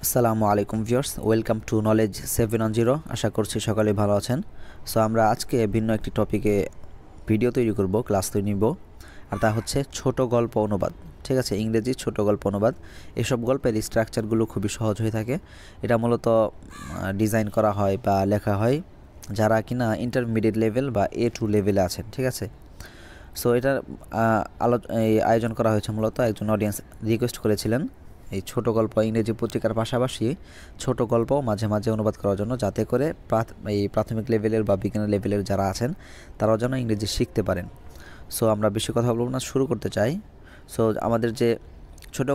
আসসালামু আলাইকুম viewers, welcome to knowledge 710। আশা করছি সকালে ভালো আছেন। সো আমরা আজকে ভিন্ন একটি টপিকে ভিডিও তৈরি করব, ক্লাস তৈরি নিব, আর তা হচ্ছে ছোট গল্প অনুবাদ। ঠিক আছে, ইংরেজি ছোট গল্প অনুবাদ। এসব গল্পের স্ট্রাকচারগুলো খুবই সহজ হয়ে থাকে। এটা মূলত ডিজাইন করা হয় বা লেখা হয় যারা কিনা ইন্টারমিডিয়েট লেভেল বা A2 লেভেলে আছেন। ঠিক আছে, সো এটা আয়োজন করা হয়েছে মূলত একজন অডিয়েন্স রিকোয়েস্ট করেছিলেন এই ছোট গল্প ইংরেজি পত্রিকার পাশাপাশি ছোট গল্প মাঝে মাঝে অনুবাদ করার জন্য, যাতে করে এই প্রাথমিক লেভেলের বা বিজ্ঞান লেভেলের যারা আছেন তারাও যেন ইংরেজি শিখতে পারেন। সো আমরা বেশি কথা বলব না, শুরু করতে চাই। সো আমাদের যে ছোট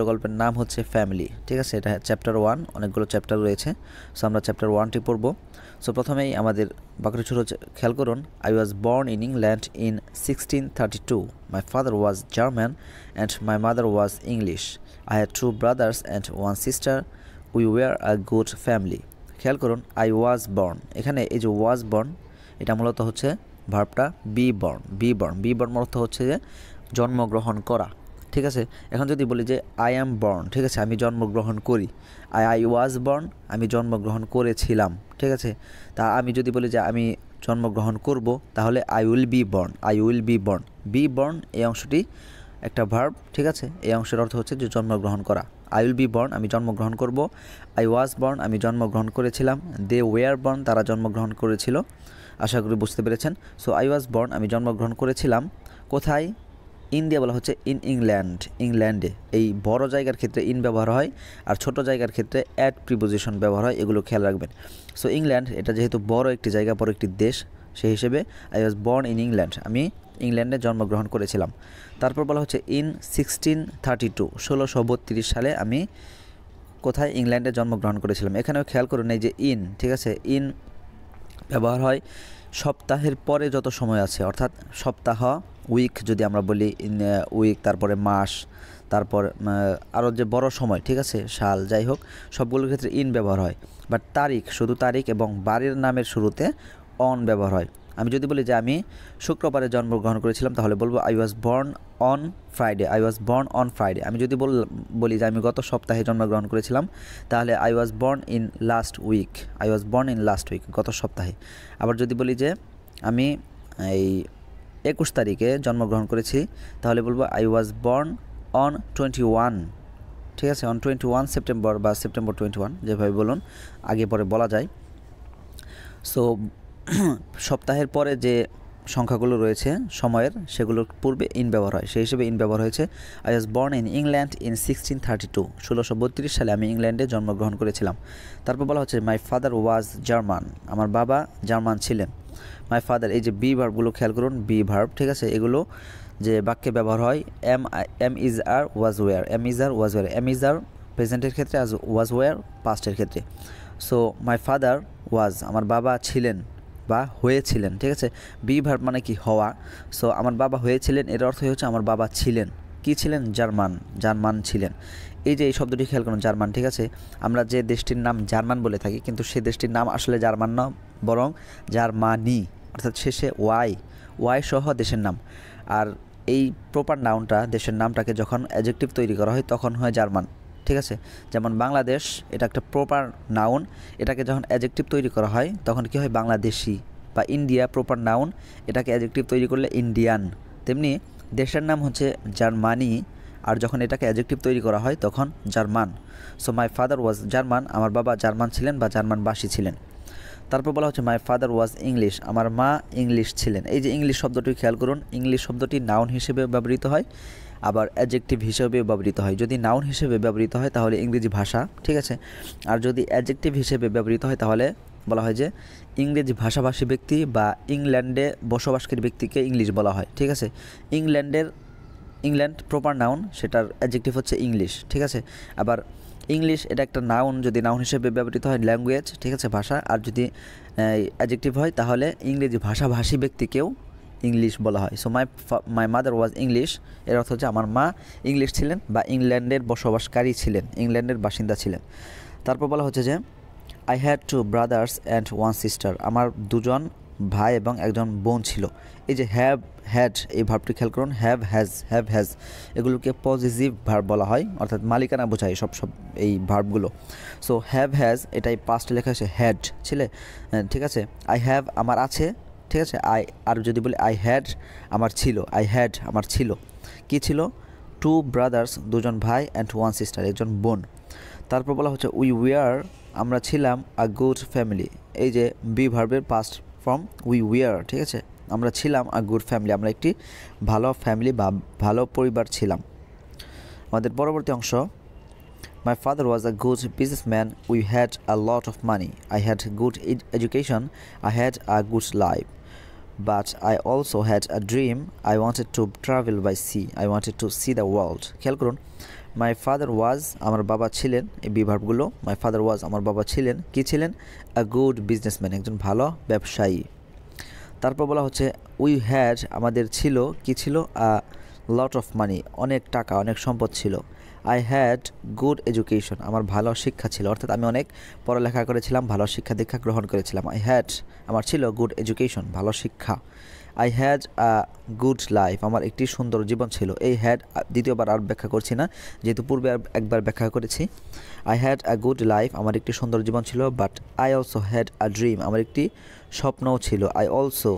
গল্পের নাম হচ্ছে ফ্যামিলি। ঠিক আছে, এটা চ্যাপ্টার 1, অনেকগুলো চ্যাপ্টার রয়েছে। সো আমরা চ্যাপ্টার 1টি পড়ব। সো প্রথমেই আমাদের বাক্যটি ছোট খেয়াল করুন। I was born in England in 1632. My father was German and my mother was English. I had 2 brothers and 1 sister. We were a good family. খেয়াল করুন, I was born, এখানে এই যে was born এটা মূলত হচ্ছে ভার্বটা be born অর্থ হচ্ছে যে জন্মগ্রহণ করা। ঠিক আছে, এখন যদি বলি যে I am born, ঠিক আছে, আমি জন্মগ্রহণ করি। I was born, আমি জন্মগ্রহণ করেছিলাম। ঠিক আছে, তা আমি যদি বলি যে আমি জন্মগ্রহণ করব, তাহলে I will be born. be born এই অংশটি একটা ভার্ব। ঠিক আছে, এই অংশের অর্থ হচ্ছে যে জন্মগ্রহণ করা। আই উইল বি বর্ন, আমি জন্মগ্রহণ করব। আই ওয়াজ বর্ন, আমি জন্মগ্রহণ করেছিলাম। দে ওয়ার বর্ন, তারা জন্মগ্রহণ করেছিল। আশা করি বুঝতে পেরেছেন। সো আই ওয়াজ বর্ন, আমি জন্মগ্রহণ করেছিলাম। কোথায়? ইন দিয়ে বলা হচ্ছে ইন ইংল্যান্ডে। এই বড় জায়গার ক্ষেত্রে ইন ব্যবহার হয়, আর ছোট জায়গার ক্ষেত্রে অ্যাট প্রিপোজিশন ব্যবহার হয়, এগুলো খেয়াল রাখবেন। সো ইংল্যান্ড এটা যেহেতু বড় একটি জায়গা, বড় একটি দেশ, সেই হিসেবে I was born in England, আমি ইংল্যান্ডে জন্মগ্রহণ করেছিলাম। তারপর বলা হচ্ছে ইন 1632 সালে আমি কোথায়? ইংল্যান্ডে জন্মগ্রহণ করেছিলাম। এখানেও খেয়াল করুন এই যে ইন, ঠিক আছে, ইন ব্যবহার হয় সপ্তাহের পরে যত সময় আছে, অর্থাৎ সপ্তাহ, উইক যদি আমরা বলি, ইন উইক, তারপরে মাস, তারপর আরও যে বড় সময়, ঠিক আছে, সাল, যাই হোক, সবগুলোর ক্ষেত্রে ইন ব্যবহার হয়। বাট তারিখ, শুধু তারিখ এবং বারের নামের শুরুতে অন ব্যবহার হয়। আমি যদি বলি যে আমি শুক্রবারে জন্মগ্রহণ করেছিলাম, তাহলে বলবো I was born on Friday. আমি যদি বলি যে আমি গত সপ্তাহে জন্মগ্রহণ করেছিলাম, তাহলে I was born in last week, গত সপ্তাহে। আবার যদি বলি যে আমি এই 21 তারিখে জন্মগ্রহণ করেছি, তাহলে বলবো আই ওয়াজ বর্ন অন 21। ঠিক আছে, অন 21 সেপ্টেম্বর বা সেপ্টেম্বর 21, যেভাবে বলুন, আগে পরে বলা যায়। সো সপ্তাহের পরে যে সংখ্যাগুলো রয়েছে সময়ের, সেগুলোর পূর্বে ইন ব্যবহার হয়, সেই হিসেবে ইন ব্যবহার হয়েছে। I was born in England in 1632, 1632 সালে আমি ইংল্যান্ডে জন্মগ্রহণ করেছিলাম। তারপর বলা হচ্ছে মাই ফাদার ওয়াজ জার্মান, আমার বাবা জার্মান ছিলেন। মাই ফাদার, এই যে বি ভার্বগুলো খেয়াল করুন, বি ভার্ব, ঠিক আছে, এগুলো যে বাক্যে ব্যবহার হয়, am is are was were, am is are প্রেজেন্টের ক্ষেত্রে, আজ ওয়াজ ওয়ার পাস্টের ক্ষেত্রে। সো মাই ফাদার ওয়াজ, আমার বাবা ছিলেন বা হয়েছিলেন। ঠিক আছে, বি ভার্ব মানে কি? হওয়া। সো আমার বাবা হয়েছিলেন, এর অর্থ হচ্ছে আমার বাবা ছিলেন কি ছিলেন? জার্মান ছিলেন। এই যে এই শব্দটি খেয়াল করুন, জার্মান। ঠিক আছে, আমরা যে দেশটির নাম জার্মান বলে থাকি, কিন্তু সে দেশটির নাম আসলে জার্মান না, বরং জার্মানি, অর্থাৎ শেষে ওয়াই সহ দেশের নাম। আর এই প্রপার নাউনটা, দেশের নামটাকে যখন অ্যাডজেক্টিভ তৈরি করা হয় তখন হয় জার্মান। ঠিক আছে, যেমন বাংলাদেশ, এটা একটা প্রপার নাউন, এটাকে যখন অ্যাডজেক্টিভ তৈরি করা হয় তখন কি হয়? বাংলাদেশি। বা ইন্ডিয়া, প্রপার নাউন, এটাকে অ্যাডজেক্টিভ তৈরি করলে ইন্ডিয়ান। তেমনি দেশের নাম হচ্ছে জার্মানি, আর যখন এটাকে অ্যাডজেক্টিভ তৈরি করা হয় তখন German. So my father was German, আমার বাবা জার্মান ছিলেন বা জার্মানবাসী ছিলেন। তারপর বলা হচ্ছে মাই ফাদার ওয়াজ ইংলিশ, আমার মা ইংলিশ ছিলেন। এই যে ইংলিশ শব্দটি খেয়াল করুন, ইংলিশ শব্দটি নাউন হিসেবে ব্যবহৃত হয়, আবার অ্যাডজেক্টিভ হিসেবেও ব্যবহৃত হয়। যদি নাউন হিসেবে ব্যবহৃত হয় তাহলে ইংরেজি ভাষা, ঠিক আছে, আর যদি অ্যাডজেক্টিভ হিসেবে ব্যবহৃত হয় তাহলে বলা হয় যে ইংরেজি ভাষাভাষী ব্যক্তি বা ইংল্যান্ডে বসবাসকারী ব্যক্তিকে ইংলিশ বলা হয়। ঠিক আছে, ইংল্যান্ড প্রপার নাউন, সেটার অ্যাডজেক্টিভ হচ্ছে ইংলিশ। ঠিক আছে, আবার ইংলিশ এটা একটা নাউন, যদি নাউন হিসেবে ব্যবহৃত হয় ল্যাঙ্গুয়েজ, ঠিক আছে, ভাষা, আর যদি অ্যাডজেক্টিভ হয় তাহলে ইংরেজি ভাষাভাষী ব্যক্তিকেও ইংলিশ বলা হয়। So my mother was English, এর অর্থ হচ্ছে আমার মা ইংলিশ ছিলেন বা ইংল্যান্ডের বসবাসকারী ছিলেন, ইংল্যান্ডের বাসিন্দা ছিলেন। তারপর বলা হচ্ছে যে I had 2 brothers and 1 sister, আমার 2জন ভাই এবং একজন বোন ছিল। এই যে হ্যাভ হ্যাড এই ভার্বটি খেয়াল করুন, হ্যাভ হ্যাজ এগুলোকে পজিটিভ ভার্ব বলা হয়, অর্থাৎ মালিকানা বোঝায় সব এই ভার্বগুলো। সো হ্যাভ হ্যাজ এটাই পাস্টে লেখা আছে হ্যাড ছিলে, ঠিক আছে। আই হ্যাভ আমার আছে, ঠিক আছে। আর যদি বলি আই হ্যাড আমার ছিল, আই হ্যাড আমার ছিল, কি ছিল? 2 ব্রাদার্স দুজন ভাই অ্যান্ড 1 সিস্টার একজন বোন। তারপর বলা হচ্ছে উই ওয়ার আমরা ছিলাম আ গুড ফ্যামিলি। এই যে বি ভার্বের পাস্ট ফর্ম উই ওয়ার, ঠিক আছে। আমরা ছিলাম আ গুড ফ্যামিলি, আমরা একটি ভালো ফ্যামিলি বা ভালো পরিবার ছিলাম। আমাদের পরবর্তী অংশ, my father was a good businessman, we had a lot of money, I had good education, I had a good life, but I also had a dream. I wanted to travel by sea. I wanted to see the world. খেয়াল করুন, my father was আমার বাবা ছিলেন, এই বিভার্বগুলো my father was আমার বাবা ছিলেন, কি ছিলেন? আ গুড বিজনেসম্যান একজন ভালো ব্যবসায়ী। তারপর বলা হচ্ছে উই হ্যাড আমাদের ছিল, কি ছিল? আ লট অফ মানি অনেক টাকা অনেক সম্পদ ছিল। আই হ্যাড গুড এডুকেশন আমার ভালো শিক্ষা ছিল, অর্থাৎ আমি অনেক পড়ালেখা করেছিলাম, ভালো শিক্ষা দীক্ষা গ্রহণ করেছিলাম। আই হ্যাড আমার ছিল গুড এডুকেশন ভালো শিক্ষা। I had a good life আমার একটি সুন্দর জীবন ছিল। এই হ্যাড দ্বিতীয়বার আর ব্যাখ্যা করছি না, যেহেতু পূর্বে একবার ব্যাখ্যা করেছি। I had a good life আমার একটি সুন্দর জীবন ছিল, but I also had a dream আমার একটি স্বপ্নও ছিল। আই অলসো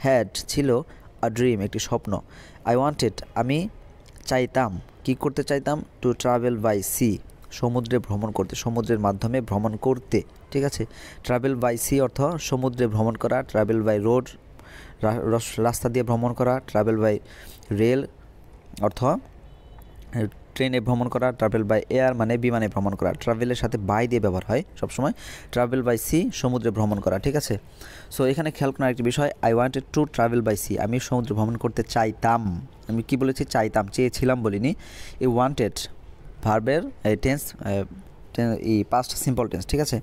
হ্যাড ছিল আ ড্রিম একটি স্বপ্ন। আই ওয়ান্টেড আমি চাইতাম, কি করতে চাইতাম? টু ট্রাভেল বাই সি সমুদ্রে ভ্রমণ করতে, সমুদ্রের মাধ্যমে ভ্রমণ করতে, ঠিক আছে। ট্রাভেল বাই সি অর্থ সমুদ্রে ভ্রমণ করা, ট্রাভেল বাই রোড রাস্তা দিয়ে ভ্রমণ করা, ট্রাভেল বাই রেল অর্থ ট্রেনে ভ্রমণ করা, ট্রাভেল বাই এয়ার মানে বিমানে ভ্রমণ করা। ট্রাভেলের সাথে বাই দিয়ে ব্যবহার হয় সবসময়। ট্রাভেল বাই সি সমুদ্রে ভ্রমণ করা, ঠিক আছে। সো এখানে খেয়াল করার একটি বিষয়, I wanted to travel by sea আমি সমুদ্রে ভ্রমণ করতে চাইতাম। আমি কি বলেছি? চাইতাম, চেয়েছিলাম বলিনি। এই ওয়ান্টেড ভার্বের টেন্স এই পাস্ট সিম্পল টেন্স, ঠিক আছে।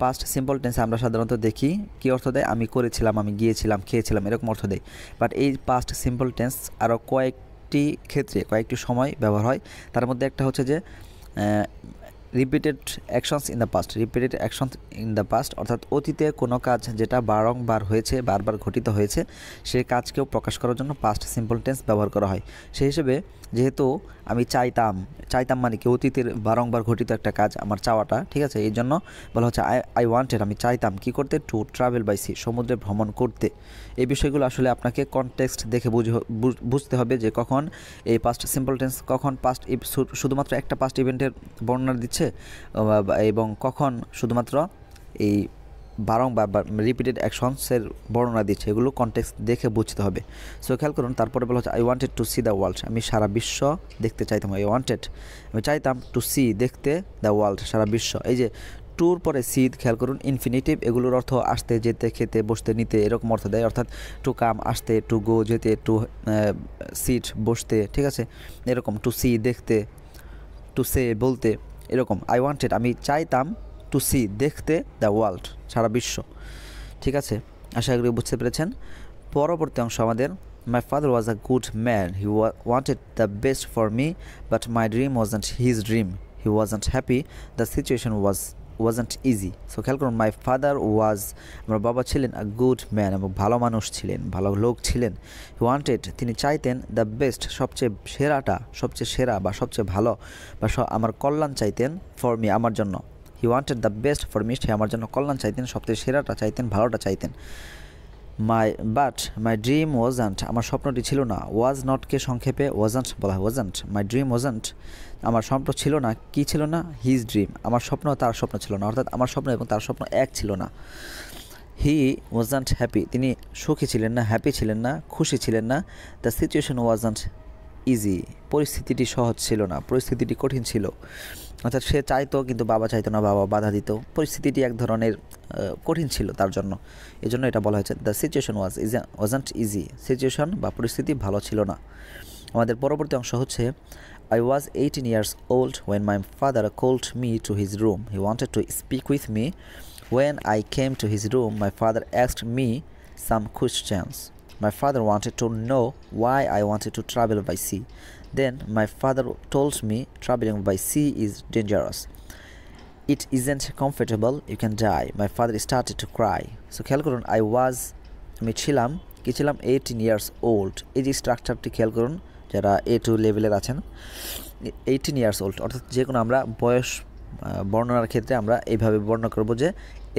পাস্ট সিম্পল টেন্স আমরা সাধারণত দেখি কী অর্থ দেয়? আমি করেছিলাম, আমি গিয়েছিলাম, খেয়েছিলাম, এরকম অর্থ দেয়। বাট এই পাস্ট সিম্পল টেন্স আরও কয়েকটি ক্ষেত্রে কয়েকটি সময় ব্যবহার হয়। তার মধ্যে একটা হচ্ছে যে repeated actions in the past, repeated actions in the past অর্থাৎ অতীতে কোনো কাজ যেটা বারংবার হয়েছে, বারবার ঘটিত হয়েছে, সেই কাজকেও প্রকাশ করার জন্য পাস্ট সিম্পল টেন্স ব্যবহার করা হয়। সেই হিসেবে যেহেতু আমি চাইতাম মানে কি অতীতের বারংবার ঘটিত একটা কাজ আমার চাওয়াটা, ঠিক আছে। এই জন্য বলা হচ্ছে আই ওয়ান্টেড আমি চাইতাম কি করতে? টু ট্রাভেল বাই সি সমুদ্রে ভ্রমণ করতে। এই বিষয়গুলো আসলে আপনাকে কনটেক্সট দেখে বুঝতে হবে যে কখন এই পাস্ট সিম্পল টেন্স কখন পাস্ট শুধুমাত্র একটা পাস্ট ইভেন্টের বর্ণনা দিচ্ছে এবং কখন শুধুমাত্র এই বারংবার রিপিটেড অ্যাকশনসের বর্ণনা দিচ্ছে, এগুলো কনটেক্সট দেখে বুঝতে হবে। সো খেয়াল করুন, তারপরে বলা হচ্ছে I wanted two see the world আমি সারা বিশ্ব দেখতে চাইতাম। আই ওয়ান্টেড আমি চাইতাম টু সি দেখতে দ্য ওয়ার্ল্ড সারা বিশ্ব। এই যে টুর পরে সি খেয়াল করুন, ইনফিনিটিভ এগুলোর অর্থ আসতে, যেতে, খেতে, বসতে, নিতে এরকম অর্থ দেয়। অর্থাৎ টু কাম আসতে, টু গো যেতে, টু সিট বসতে, ঠিক আছে, এরকম। টু সি দেখতে, টু সে বলতে, এরকম। আই ওয়ান্টেড আমি চাইতাম টু সি দেখতে দ্য ওয়ার্ল্ড সারা বিশ্ব, ঠিক আছে। আশা করি বুঝতে পেরেছেন। পরবর্তী অংশ আমাদের, my father was a good man, he wanted the best for me but my dream wasn't his dream, he wasn't happy, the situation wasn't easy. So খেয়াল করুন, মাই ফাদার ওয়াজ আমার বাবা ছিলেন আ গুড ম্যান এবং ভালো মানুষ ছিলেন, ভালো লোক ছিলেন। হি ওয়ান্টেড তিনি চাইতেন দ্য বেস্ট সবচেয়ে সেরাটা, সবচেয়ে সেরা বা সবচেয়ে ভালো বা আমার কল্যাণ চাইতেন ফর মি আমার জন্য। He wanted the best for me সে আমার জন্য কল্যাণ চাইতেন, সবচেয়ে সেরাটা চাইতেন, ভালোটা চাইতেন। মাই ড্রিম ওয়াজন্ট আমার স্বপ্নটি ছিল না। ওয়াজ নটকে সংক্ষেপে ওয়াজন্ট বলা হয়। ওয়াজন্ট মাই ড্রিম ওয়াজন্ট আমার স্বপ্ন ছিল না, কি ছিল না? হিজ ড্রিম আমার স্বপ্ন তার স্বপ্ন ছিল না, অর্থাৎ আমার স্বপ্ন এবং তার স্বপ্ন এক ছিল না। হি ওয়াজন্ট হ্যাপি তিনি সুখী ছিলেন না, হ্যাপি ছিলেন না, খুশি ছিলেন না। দ্য সিচুয়েশন ওয়াজন্ট ইজি পরিস্থিতিটি সহজ ছিল না, পরিস্থিতিটি কঠিন ছিল। অর্থাৎ সে চাইতো কিন্তু বাবা চাইতো না, বাবা বাধা দিত, পরিস্থিতিটি এক ধরনের কঠিন ছিল তার জন্য। এই জন্য এটা বলা হয়েছে the situation wasn't easy situation বা পরিস্থিতি ভালো ছিল না। আমাদের পরবর্তী অংশ হচ্ছে I was 18 years old when my father called me to his room. He wanted to speak with me. When I came to his room, my father asked me some questions. My father wanted to know why I wanted to travel by sea. Then my father told me traveling by sea is dangerous. It isn't comfortable, you can die. My father started to cry. So খেয়াল করুন, I was আমি ছিলাম কি ছিলাম 18 years old. এই যে স্ট্রাকচারটি খেয়াল করুন যারা A2 লেভেলের আছেন, 18 ইয়ার্স ওল্ড অর্থাৎ যে কোনো আমরা বয়স বর্ণনার ক্ষেত্রে আমরা এইভাবে বর্ণনা করব যে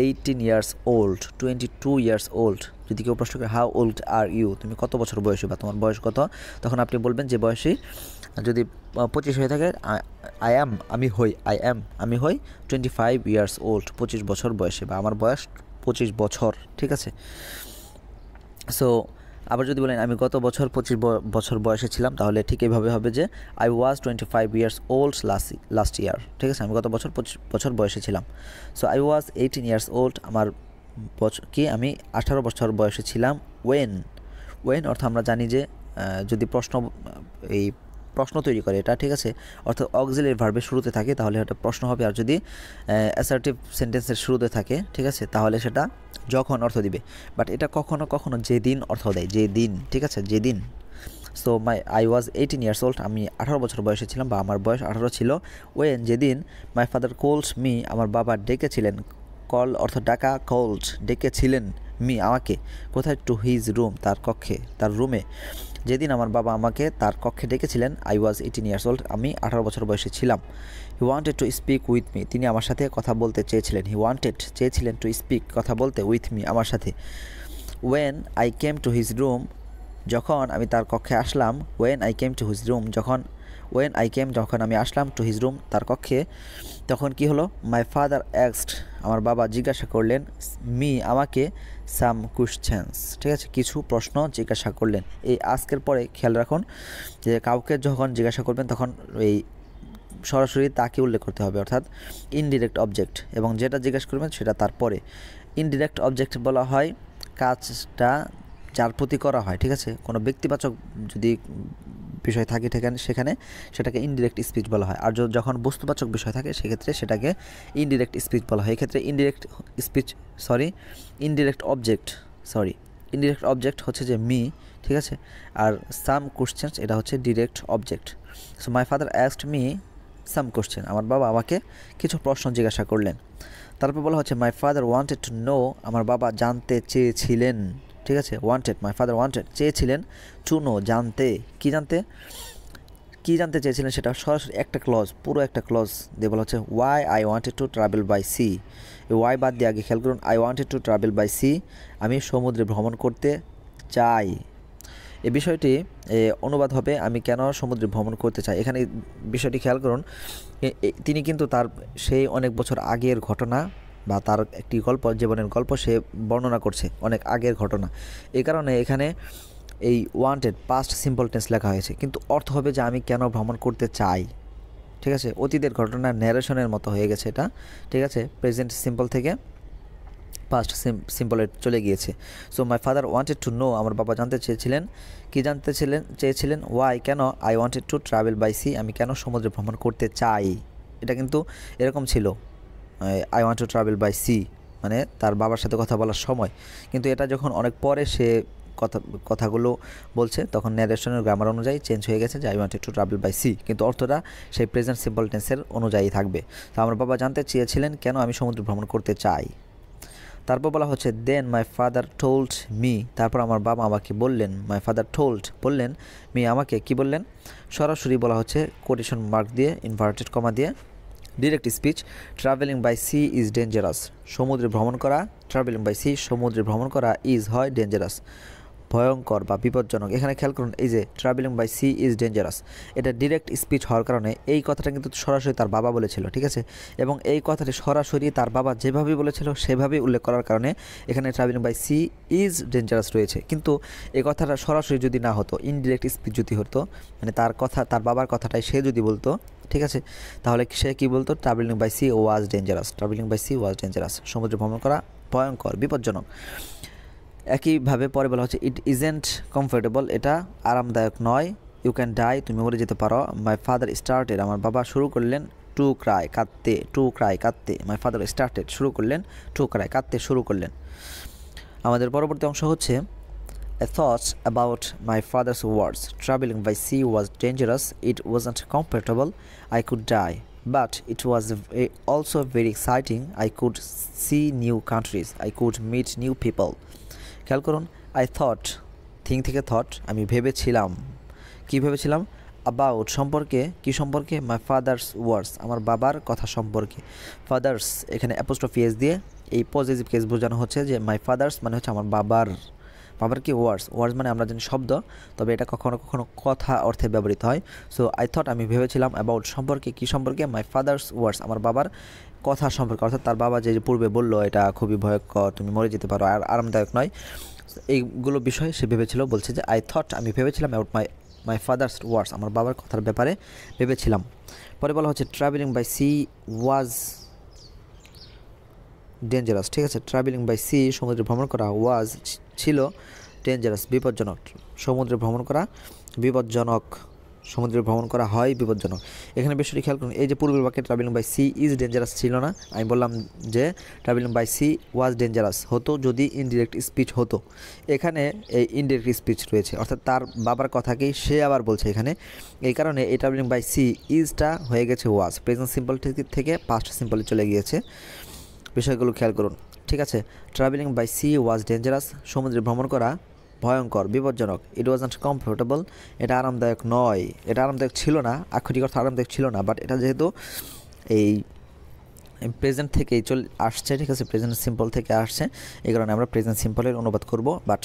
18 ইয়ার্স ওল্ড, 22 ইয়ার্স ওল্ড। যদি কেউ প্রশ্ন করে হাউ ওল্ড আর ইউ, তুমি কত বছর বয়সী বা তোমার বয়স কত, তখন আপনি বলবেন যে বয়সী। যদি 25 হয়ে থাকে আমি হই 25 ইয়ার্স ওল্ড, 25 বছর বয়সী বা আমার বয়স 25 বছর, ঠিক আছে। সো আবার যদি বলেন আমি গত বছর 25 বছর বয়সে ছিলাম, তাহলে ঠিক এইভাবে হবে যে I was 25 years old last year, ঠিক আছে। আমি গত বছর 25 বছর বয়সে ছিলাম। So I was 18 years old, আমার আমি 18 বছর বয়সে ছিলাম। ওয়েন অর্থ আমরা জানি যে যদি প্রশ্ন তৈরি করে এটা, ঠিক আছে, অর্থাৎ অক্সিলারি ভার্বের শুরুতে থাকে তাহলে এটা প্রশ্ন হবে, আর যদি অ্যাসার্টিভ সেন্টেন্সের শুরুতে থাকে, ঠিক আছে, তাহলে সেটা যখন অর্থ দিবে। বাট এটা কখনো কখনো যেদিন অর্থ দেয়, যেদিন, ঠিক আছে, যেদিন। So I was 18 years old, আমি 18 বছর বয়সে ছিলাম বা আমার বয়স 18 ছিল। ওয়েন যেদিন মাই ফাদার কলস মি, আমার বাবা ডেকেছিলেন, কল অর্থ ডাকা, কলড ডেকেছিলেন মি আমাকে, কোথায়, টু হিজ রুম তার কক্ষে, তার রুমে। যেদিন আমার বাবা আমাকে তার কক্ষে ডেকেছিলেন, আই ওয়াজ 18 ইয়ার্স ওল্ড, আমি 18 বছর বয়সে ছিলাম। He wanted to speak with me, তিনি আমার সাথে কথা বলতে চেয়েছিলেন। হি ওয়ান্টেড চেয়েছিলেন, টু স্পিক কথা বলতে, উইথ মি আমার সাথে। When I came to his room, যখন আমি তার কক্ষে আসলাম। When I came to his room, যখন আমি আসলাম, টু হিজ রুম তার কক্ষে, তখন কি হলো, মাই ফাদার অ্যাস্কড, আমার বাবা জিজ্ঞাসা করলেন, মি আমাকে, সাম কোয়েশ্চেন্স, ঠিক আছে, কিছু প্রশ্ন জিজ্ঞাসা করলেন। এই আজকের পরে খেয়াল রাখুন যে কাউকে যখন জিজ্ঞাসা করবেন তখন এই সরাসরি তাকে উল্লেখ করতে হবে, অর্থাৎ ইনডিরেক্ট অবজেক্ট, এবং যেটা জিজ্ঞাসা করবেন সেটা তারপরে। ইনডিরেক্ট অবজেক্ট বলা হয় কাজটা যার প্রতি করা হয়, ঠিক আছে, কোনো ব্যক্তিবাচক যদি বিষয় থাকে সেখানে সেটাকে ইনডিরেক্ট স্পিচ বলা হয়। আর যখন বস্তুবাচক বিষয় থাকে সেক্ষেত্রে সেটাকে ইনডিরেক্ট স্পিচ বলা হয়। এক্ষেত্রে ইনডিরেক্ট অবজেক্ট হচ্ছে যে মি, ঠিক আছে, আর সাম কোশ্চেন্স এটা হচ্ছে direct object. So my father asked me some question, আমার বাবা আমাকে কিছু প্রশ্ন জিজ্ঞাসা করলেন। তারপর বলা হচ্ছে মাই ফাদার ওয়ান্টেড টু নো, আমার বাবা জানতে চেয়েছিলেন, ঠিক আছে, মাই ফাদার ওয়ান্টেড চেয়েছিলেন, টু নো জানতে, কি জানতে চেয়েছিলেন সেটা সরাসরি একটা ক্লজ, পুরো একটা ক্লজ দিয়ে বলা হচ্ছে why I wanted to travel by sea. Why বাদ দিয়ে আগে খেয়াল করুন, I wanted to travel by sea, আমি সমুদ্রে ভ্রমণ করতে চাই। এই বিষয়টি অনুবাদ হবে আমি কেন সমুদ্রে ভ্রমণ করতে চাই। এখানে বিষয়টি খেয়াল করুন, তিনি কিন্তু তার সেই অনেক বছর আগের ঘটনা বা তার একটি গল্প, জীবনের গল্প সে বর্ণনা করছে, অনেক আগের ঘটনা। এই কারণে এখানে এই ওয়ান্টেড পাস্ট সিম্পল টেন্স লেখা হয়েছে, কিন্তু অর্থ হবে যে আমি কেন ভ্রমণ করতে চাই, ঠিক আছে, অতীতের ঘটনা ন্যারেশনের মতো হয়ে গেছে এটা, ঠিক আছে, প্রেজেন্ট সিম্পল থেকে পাস্ট সিম্পলে চলে গিয়েছে। So my father wanted to know, আমার বাবা জানতে চেয়েছিলেন, কি চেয়েছিলেন, ওয়াই কেন, I wanted to travel by sea, আমি কেন সমুদ্রে ভ্রমণ করতে চাই। এটা কিন্তু এরকম ছিল, I want to travel by sea, মানে তার বাবার সাথে কথা বলার সময়। কিন্তু এটা যখন অনেক পরে সে কথাগুলো বলছে তখন ন্যারেশনের গ্রামার অনুযায়ী চেঞ্জ হয়ে গেছে যে I wanted to travel by sea, কিন্তু অর্থটা সেই প্রেজেন্ট সিম্পল টেন্সের অনুযায়ী থাকবে। তো আমার বাবা জানতে চেয়েছিলেন কেন আমি সমুদ্র ভ্রমণ করতে চাই। তারপর বলা হচ্ছে দেন মাই ফাদার টোল্ড মি, তারপর আমার বাবা আমাকে বললেন, মাই ফাদার বললেন, মি আমাকে, কি বললেন, সরাসরি বলা হচ্ছে কোটেশন মার্ক দিয়ে, ইনভার্টেড কমা দিয়ে। Direct speech, travelling by sea is dangerous, সমুদ্রে ভ্রমণ করা, ট্রাভেলিং বাই সি সমুদ্রে ভ্রমণ করা, ইজ হয় ডেঞ্জারাস ভয়ঙ্কর বা বিপজ্জনক। এখানে খেয়াল করুন এই যে travelling by sea is dangerous, এটা ডিরেক্ট স্পিচ হওয়ার কারণে এই কথাটা কিন্তু সরাসরি তার বাবা বলেছিল, ঠিক আছে, এবং এই কথাটি সরাসরি তার বাবা যেভাবে বলেছিল সেভাবেই উল্লেখ করার কারণে এখানে travelling by sea is dangerous রয়েছে। কিন্তু এই কথাটা সরাসরি যদি না হতো, ইনডিরেক্ট স্পিচ যদি হতো, মানে তার বাবার কথাটাই সে যদি বলতো, ঠিক আছে, তাহলে সে কী বলতো, travelling by sea was dangerous, সমুদ্রে ভ্রমণ করা ভয়ঙ্কর বিপজ্জনক। একইভাবে পরে বলা হচ্ছে ইট ইজেন্ট কমফোর্টেবল, এটা আরামদায়ক নয়, ইউ ক্যান ডাই, তুমি মরে যেতে পারো। মাই ফাদার স্টার্টেড, আমার বাবা শুরু করলেন, টু ক্রাই কাঁদতে, মাই ফাদার স্টার্টেড শুরু করলেন, টু ক্রাই কাঁদতে শুরু করলেন। আমাদের পরবর্তী অংশ হচ্ছে I thought about my father's words. Traveling by sea was dangerous. It wasn't comfortable. I could die. But it was also very exciting. I could see new countries. I could meet new people. খেয়াল করুন, I thought, think থেকে thought, আমি ভেবেছিলাম। কী ভেবেছিলাম? About, সম্পর্কে, কি সম্পর্কে? My father's ওয়ার্ডস, আমার বাবার কথা সম্পর্কে। ফাদার্স এখানে অ্যাপোস্ট্রফি এস দিয়ে এই পজিটিভ কেস বোঝানো হচ্ছে যে মাই ফাদার্স মানে হচ্ছে আমার বাবার। বাবার কি? ওয়ার্ডস। ওয়ার্ডস মানে আমরা জানি শব্দ, তবে এটা কখনো কখনো কথা অর্থে ব্যবহৃত হয়। সো আই থট, আমি ভেবেছিলাম, অ্যাবাউট সম্পর্কে, কি সম্পর্কে? মাই ফাদার্স ওয়ার্ডস, আমার বাবার কথা সম্পর্কে। অর্থাৎ তার বাবা যে পূর্বে বললো এটা খুবই ভয়ঙ্কর, তুমি মরে যেতে পারো, আর আরামদায়ক নয়, এইগুলো বিষয়ে সে ভেবেছিল। বলছে যে আই থট, আমি ভেবেছিলাম, অ্যাবাউট মাই ফাদার্স ওয়ার্ডস, আমার বাবার কথার ব্যাপারে ভেবেছিলাম। পরে বলা হচ্ছে travelling by sea was dangerous. ঠিক আছে, ট্রাভেলিং বাই সি, সমুদ্রে ভ্রমণ করা, ওয়াজ ছিল, ডেঞ্জারাস বিপজ্জনক। সমুদ্রে ভ্রমণ করা বিপজ্জনক, সমুদ্রে ভ্রমণ করা হয় বিপজ্জনক। এখানে বিষয়টি খেয়াল করুন, এই যে পূর্বের বাক্যে travelling by sea is dangerous ছিল না, আমি বললাম যে travelling by sea was dangerous হতো যদি ইনডিরেক্ট স্পিচ হতো। এখানে এই ইনডিরেক্ট স্পিচ রয়েছে, অর্থাৎ তার বাবার কথাকেই সে আবার বলছে এখানে। এই কারণে এই ট্রাভেলিং বাই সি ইজটা হয়ে গেছে ওয়াজ, প্রেজেন্ট সিম্পল থেকে পাস্ট সিম্পলে চলে গিয়েছে। বিষয়গুলো খেয়াল করুন। ঠিক আছে, travelling by sea was dangerous, সমুদ্রে ভ্রমণ করা ভয়ঙ্কর, বিপজ্জনক। ইট ওয়াজ নট কমফোর্টেবল, এটা আরামদায়ক নয়, এটা আরামদায়ক ছিল না, আক্ষরিক অর্থ আরামদায়ক ছিল না, বাট এটা যেহেতু এই প্রেজেন্ট থেকেই চলে আসছে, ঠিক আছে, প্রেজেন্ট সিম্পল থেকে আসছে, এই কারণে আমরা প্রেজেন্ট সিম্পলের অনুবাদ করব। বাট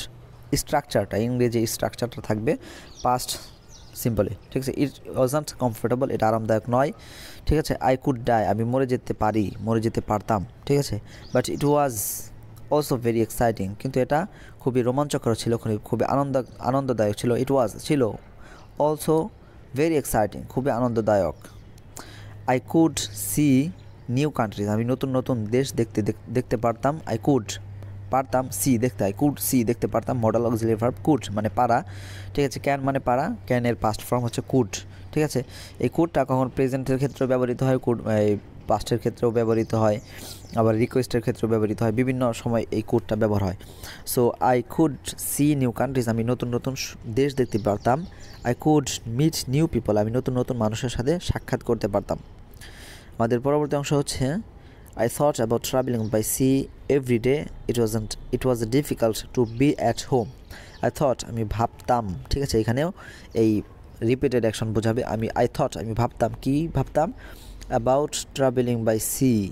স্ট্রাকচারটা, ইংরেজি স্ট্রাকচারটা থাকবে পাস্ট সিম্পলে। ঠিক আছে, ইট ওয়াজ নট কমফোর্টেবল, এটা আরামদায়ক নয়। ঠিক আছে, আই কুড ডাই, আমি মরে যেতে পারি, মরে যেতে পারতাম। ঠিক আছে, but it was also very exciting, কিন্তু এটা খুবই রোমাঞ্চকর ছিল, খুবই আনন্দদায়ক ছিল। ইট ওয়াজ ছিল, অলসো ভেরি এক্সাইটিং, খুবই আনন্দদায়ক। I could see new countries, আমি নতুন নতুন দেশ দেখতে পারতাম। আই কুড, পারতাম, সি দেখতে, আই কুড সি দেখতে পারতাম। মডেল অক্সিলারি ভার্ব কুড মানে পারা। ঠিক আছে, ক্যান মানে পারা, ক্যানের পাস্ট ফর্ম হচ্ছে কুড। ঠিক আছে, এই কুডটা কখন প্রেজেন্টের ক্ষেত্রেও ব্যবহৃত হয়, কুড এই পাস্টের ক্ষেত্রেও ব্যবহৃত হয়, আবার রিকোয়েস্টের ক্ষেত্রেও ব্যবহৃত হয়, বিভিন্ন সময় এই কুডটা ব্যবহার হয়। So I could see new countries, আমি নতুন নতুন দেশ দেখতে পারতাম। I could meet new people, আমি নতুন নতুন মানুষের সাথে সাক্ষাৎ করতে পারতাম। আমাদের পরবর্তী অংশ হচ্ছে I thought about traveling by sea every day. It was difficult to be at home. I thought, আমি ভাবতাম। ঠিক আছে, এখানেও এই রিপিটেড অ্যাকশন বোঝাবে। I thought, আমি ভাবতাম। কি ভাবতাম? about traveling by sea,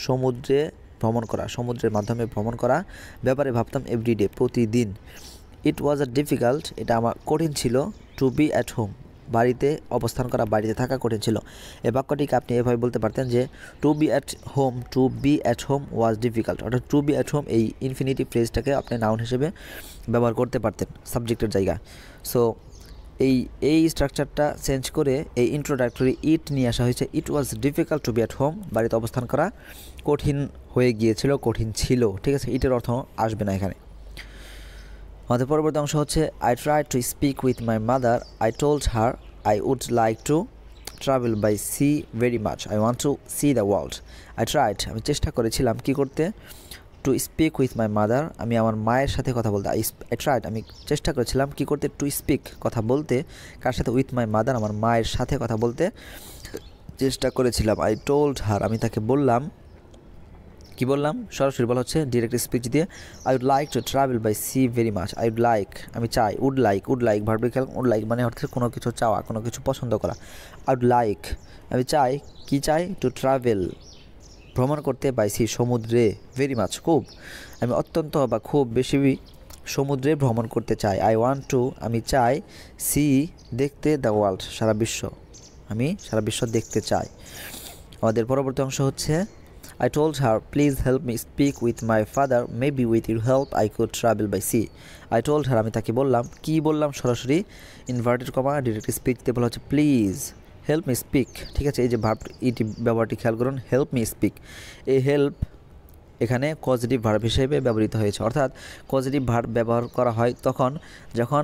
সমুদ্রে ভ্রমণ করা, সমুদ্রের মাধ্যমে ভ্রমণ করা ব্যাপারে ভাবতাম এভরিডে, প্রতিদিন। It was difficult, এটা আমার কঠিন ছিল, to be at home, বাড়িতে অবস্থান করা, বাড়িতে থাকা কঠিন ছিল। এই বাক্যটিকে আপনি এভাবে বলতে পারতেন যে to be at home was difficult. অর্থাৎ টু বি অ্যাট হোম এই ইনফিনিটিভ ফ্রেজটাকে আপনি নাউন হিসেবে ব্যবহার করতে পারতেন সাবজেক্টের জায়গা। সো এই স্ট্রাকচারটা চেঞ্জ করে এই ইন্ট্রোডাক্টরি ইট নিয়ে আসা হয়েছে। It was difficult to be at home, বাড়িতে অবস্থান করা কঠিন হয়ে গিয়েছিল, কঠিন ছিল। ঠিক আছে, ইটের অর্থ আসবে না এখানে। আমাদের পরবর্তী অংশ হচ্ছে I try to speak with my mother. I told her I would like to travel by sea very much. I want to see the world. I tried, আমি চেষ্টা করেছিলাম কি করতে? To speak with my mother, আমি আমার মায়ের সাথে কথা বলতে। আই ট্রাইড, আমি চেষ্টা করেছিলাম কি করতে? টু স্পিক, কথা বলতে। কার সাথে? উইথ মাই মাদার, আমার মায়ের সাথে কথা বলতে চেষ্টা করেছিলাম। আই টোল্ড হার, আমি তাকে বললাম। কি বললাম? সরাসরি বলা হচ্ছে ডিরেক্ট স্পিচ দিয়ে। I would like to travel by sea very much. I would like, আমি চাই। উড লাইক ভার্বের খেয়াল, উড লাইক মানে অর্থে কোনো কিছু চাওয়া, কোনো কিছু পছন্দ করা। আই উড লাইক, আমি চাই। কি চাই? টু ট্রাভেল, ভ্রমণ করতে, বাই সি সমুদ্রে, ভেরি মাচ খুব, আমি অত্যন্ত বা খুব বেশি সমুদ্রে ভ্রমণ করতে চাই। আই ওয়ান্ট টু, আমি চাই। সি দেখতে, দ্য ওয়ার্ল্ড সারা বিশ্ব, আমি সারা বিশ্ব দেখতে চাই। আমাদের পরবর্তী অংশ হচ্ছে I told her, please help me speak with my father. Maybe with your help I could travel by sea. I told her, আমি তাকে বললাম। কি বললাম? সরাসরি ইনভার্টেড কমা ডিরেক্ট স্পিচ দিয়ে বলা হচ্ছে প্লিজ হেল্প মি স্পিক। ঠিক আছে, এই যে ভার্ব ইটি ব্যবহারটি খেয়াল করুন, হেল্প মি স্পিক। এই হেল্প এখানে পজিটিভ ভার্ব হিসেবে ব্যবহৃত হয়েছে। অর্থাৎ পজিটিভ ভার্ব ব্যবহার করা হয় তখন যখন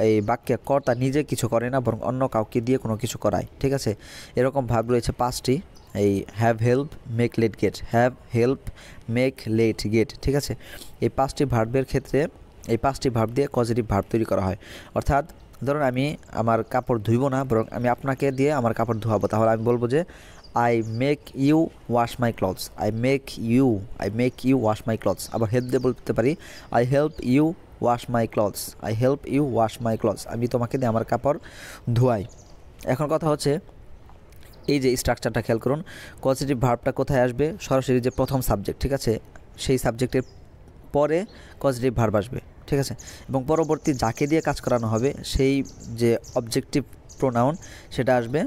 এই বাক্যে কর্তা নিজে কিছু করে না, বরং অন্য কাউকে দিয়ে কোনো কিছু করায়। ঠিক আছে, এরকম ভার্ব রয়েছে পাঁচটি। এই have help, make let gate, have help, make let get. ঠিক আছে, এই পাঁচটি ভার্বের ক্ষেত্রে এই পাঁচটি ভার্ব দিয়ে পজিটিভ ভার্ব তৈরি করা হয়। অর্থাৎ ধরুন আমি আমার কাপড় ধুইব না, বরং আমি আপনাকে দিয়ে আমার কাপড় ধোয়াবো, তাহলে আমি বলবো যে I make you wash my clothes. I make you wash my clothes. আবার হেল্প দিয়ে বলতে পারি I help you wash my clothes, I help you wash my clothes, আমি তোমাকে দিয়ে আমার কাপড় ধোয়াই। এখন কথা হচ্ছে এই যে স্ট্রাকচারটা খেয়াল করুন, পজিটিভ ভার্বটা কোথায় আসবে, সরাসরি যে প্রথম সাবজেক্ট, ঠিক আছে, সেই সাবজেক্টের পরে পজিটিভ ভার্ব আসবে, ঠিক আছে, এবং পরবর্তী যাকে দিয়ে কাজ করানো হবে সেই যে অবজেক্টিভ প্রোনাউন সেটা আসবে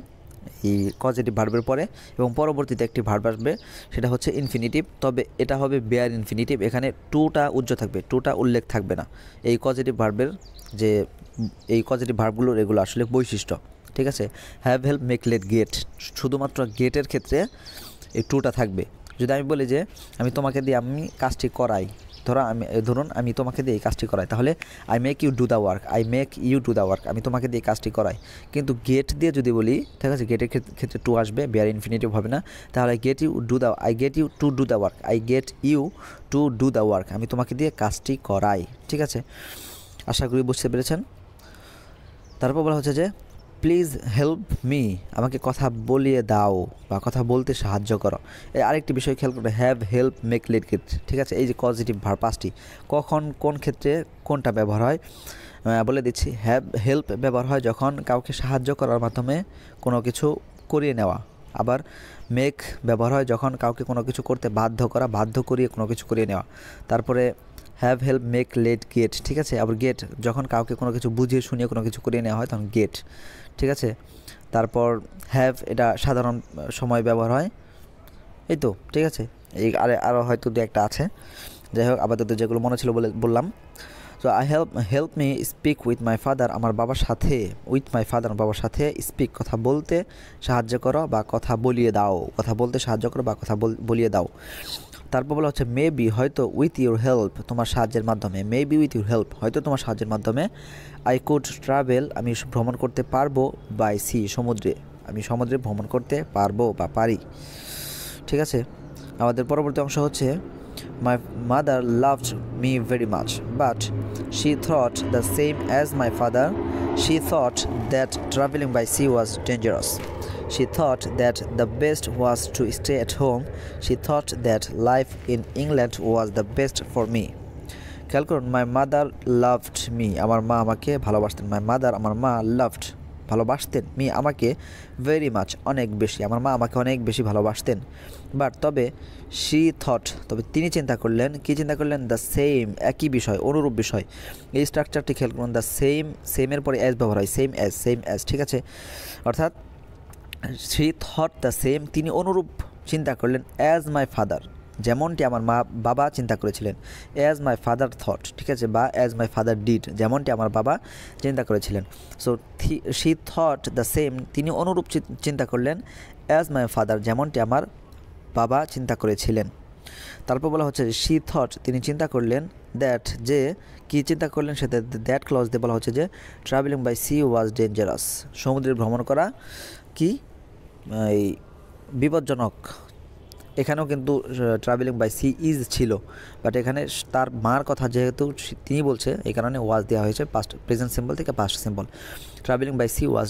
এই পজিটিভ ভার্বের পরে, এবং পরবর্তীতে একটি ভার্ব আসবে সেটা হচ্ছে ইনফিনিটিভ, তবে এটা হবে বেয়ার ইনফিনিটিভ, এখানে টুটা উজ্জ্ব থাকবে, টুটা উল্লেখ থাকবে না। এই পজিটিভ ভার্বের যে এই পজিটিভ ভার্বগুলোর এগুলো আসলে বৈশিষ্ট্য, ঠিক আছে। Have, help, make, let, get, শুধুমাত্র গেটের ক্ষেত্রে এই টুটা থাকবে। যদি আমি বলি যে আমি তোমাকে দিয়ে আমি কাজটি করাই, ধরুন আমি তোমাকে দিয়ে এই কাজটি করাই, তাহলে I make you do the work, I make you do the work, আমি তোমাকে দিয়ে কাজটি করাই। কিন্তু গেট দিয়ে যদি বলি, ঠিক আছে, গেটের ক্ষেত্রে টু আসবে, বেয়ার ইনফিনিটিভ হবে না, তাহলে I get you to do the work, I get you to do the work, আমি তোমাকে দিয়ে কাজটি করাই, ঠিক আছে। আশা করি বুঝতে পেরেছেন। তারপর বলা হচ্ছে যে প্লিজ হেল্প মি, আমাকে কথা বলিয়ে দাও বা কথা বলতে সাহায্য করো। এই আরেকটি বিষয় খেয়াল করবে, have, help, make, let, get, ঠিক আছে, এই যে পজিটিভ ভার্ব পাঁচটি কখন কোন ক্ষেত্রে কোনটা ব্যবহার হয় বলে দিচ্ছি। হ্যাভ, হেল্প ব্যবহার হয় যখন কাউকে সাহায্য করার মাধ্যমে কোনো কিছু করিয়ে নেওয়া, আবার মেক ব্যবহার হয় যখন কাউকে কোনো কিছু করতে বাধ্য করিয়ে কোনো কিছু করিয়ে নেওয়া। তারপরে have, help, make, let, get, ঠিক আছে, আবার গেট যখন কাউকে কোনো কিছু বুঝিয়ে শুনিয়ে কোনো কিছু করিয়ে নেওয়া হয় তখন গেট, ঠিক আছে। তারপর হ্যাভ, এটা সাধারণ সময় ব্যবহার হয়, এই তো, ঠিক আছে। এই আরও হয়তো দু একটা আছে, যাই হোক আপাতত যেগুলো মনে ছিল বললাম। তো I help me speak with my father, আমার বাবার সাথে, উইথ মাই ফাদার, আমার বাবার সাথে, স্পিক কথা বলতে সাহায্য করো বা কথা বলিয়ে দাও, কথা বলতে সাহায্য করো বা কথা বলিয়ে দাও। তারপর বলা হচ্ছে মে বি, হয়তো, উইথ ইউর হেল্প, তোমার সাহায্যের মাধ্যমে, may be with your help, হয়তো তোমার সাহায্যের মাধ্যমে। আই কুড ট্রাভেল, আমি ভ্রমণ করতে পারবো, বাই সি, সমুদ্রে, আমি সমুদ্রে ভ্রমণ করতে পারবো বা পারি, ঠিক আছে। আমাদের পরবর্তী অংশ হচ্ছে my mother loved me very much but she thought the same as my father, she thought that travelling by sea was dangerous, she thought that the best was to stay at home, she thought that life in England was the best for me. খেয়াল করুন, মাই mother loved me, আমার মা আমাকে ভালোবাসতেন, my mother, আমার মা, loved ভালোবাসতেন, me আমাকে, ভেরি মাচ অনেক বেশি, আমার মা আমাকে অনেক বেশি ভালোবাসতেন, বাট তবে, শি থট তবে তিনি চিন্তা করলেন, কি চিন্তা করলেন, দ্য সেম একই বিষয়, অনুরূপ বিষয়। এই স্ট্রাকচারটি খেয়াল করুন, দ্য সেমের পরে অ্যাজ ব্যবহার হয়, সেম অ্যাজ, ঠিক আছে, অর্থাৎ শি থট দ্য সেম, তিনি অনুরূপ চিন্তা করলেন, অ্যাজ মাই ফাদার, যেমনটি আমার বাবা চিন্তা করেছিলেন, অ্যাজ মাই ফাদার থট, ঠিক আছে, বা অ্যাজ মাই ফাদার ডিড, যেমনটি আমার বাবা চিন্তা করেছিলেন। So she thought the same, তিনি অনুরূপ চিন্তা করলেন, অ্যাজ মাই ফাদার, যেমনটি আমার বাবা চিন্তা করেছিলেন। তারপর বলা হচ্ছে শি থট, তিনি চিন্তা করলেন, দ্যাট, যে কি চিন্তা করলেন সেটা দ্যাট ক্লজ দিয়ে বলা হচ্ছে যে travelling by sea was dangerous, সমুদ্রে ভ্রমণ করা কি এই বিপজ্জনক। এখানেও কিন্তু ট্রাভেলিং বাই সি ইজ ছিল, বাট এখানে তার মার কথা যেহেতু তিনি বলছে এই কারণে ওয়াজ দেওয়া হয়েছে পাস্ট প্রেজেন্ট সিম্বল থেকে past symbol. Travelling by sea was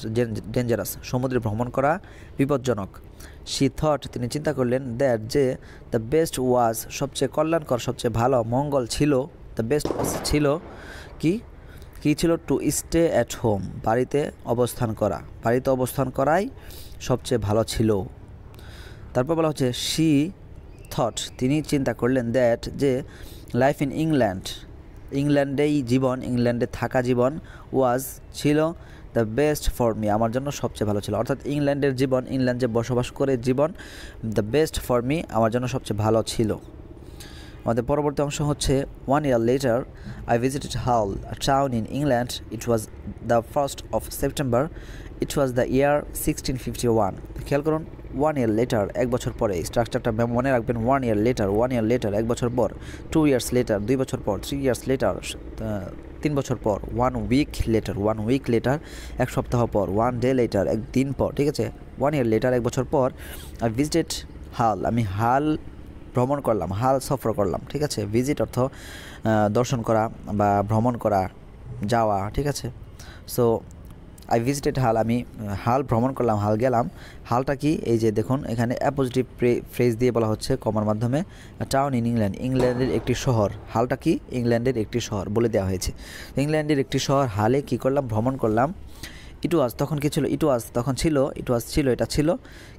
dangerous, সমুদ্রে ভ্রমণ করা বিপজ্জনক। শি থট, তিনি চিন্তা করলেন, দ্যাট, যে দ্য বেস্ট ওয়াজ, সবচেয়ে কল্যাণকর, সবচেয়ে ভালো, মঙ্গল ছিল, দ্য বেস্ট ছিল কি ছিল, টু স্টে অ্যাট হোম, বাড়িতে অবস্থান করাই সবচেয়ে ভালো ছিল। তারপর বলা হচ্ছে শি থট, তিনি চিন্তা করলেন, দ্যাট, যে লাইফ ইন ইংল্যান্ডেই জীবন, ইংল্যান্ডে থাকা জীবন, ওয়াজ ছিল, দ্য বেস্ট ফর মি, আমার জন্য সবচেয়ে ভালো ছিল, অর্থাৎ ইংল্যান্ডের জীবন, ইংল্যান্ডে বসবাস করে জীবন, দ্য বেস্ট ফর মি, আমার জন্য সবচেয়ে ভালো ছিল। আমাদের পরবর্তী অংশ হচ্ছে 1 year later I visited Hull, a town in England. It was the 1st of September. It was the year 1651. খেয়াল করুন, 1 year later, এক বছর পরে, স্ট্রাকচারটা মনে রাখবেন, 1 year later, এক বছর পর, 2 years later, 2 বছর পর, 3 years later, 3 বছর পর, 1 week later, এক সপ্তাহ পর, 1 day later, এক দিন পর, ঠিক আছে, 1 year later, এক বছর পর, I visited Hull, আমি হাল ভ্রমণ করলাম, হাল সফর করলাম, ঠিক আছে। ভিজিট অর্থ দর্শন করা বা ভ্রমণ করা, যাওয়া, ঠিক আছে। সো আই ভিজিটেড হাল, আমি হাল ভ্রমণ করলাম, হাল গেলাম। হালটা কি, এই যে দেখুন এখানে অ্যাপোজিটিভ ফ্রেজ দিয়ে বলা হচ্ছে কমার মাধ্যমে, টাউন ইন ইংল্যান্ড, ইংল্যান্ডের একটি শহর। হালটা কি, ইংল্যান্ডের একটি শহর বলে দেওয়া হয়েছে। ইংল্যান্ডের একটি শহর হালে কি করলাম, ভ্রমণ করলাম। ইট ওয়াজ, তখন কী ছিল, ইট ওয়াজ তখন ছিল, ইট ওয়াজ ছিল, এটা ছিল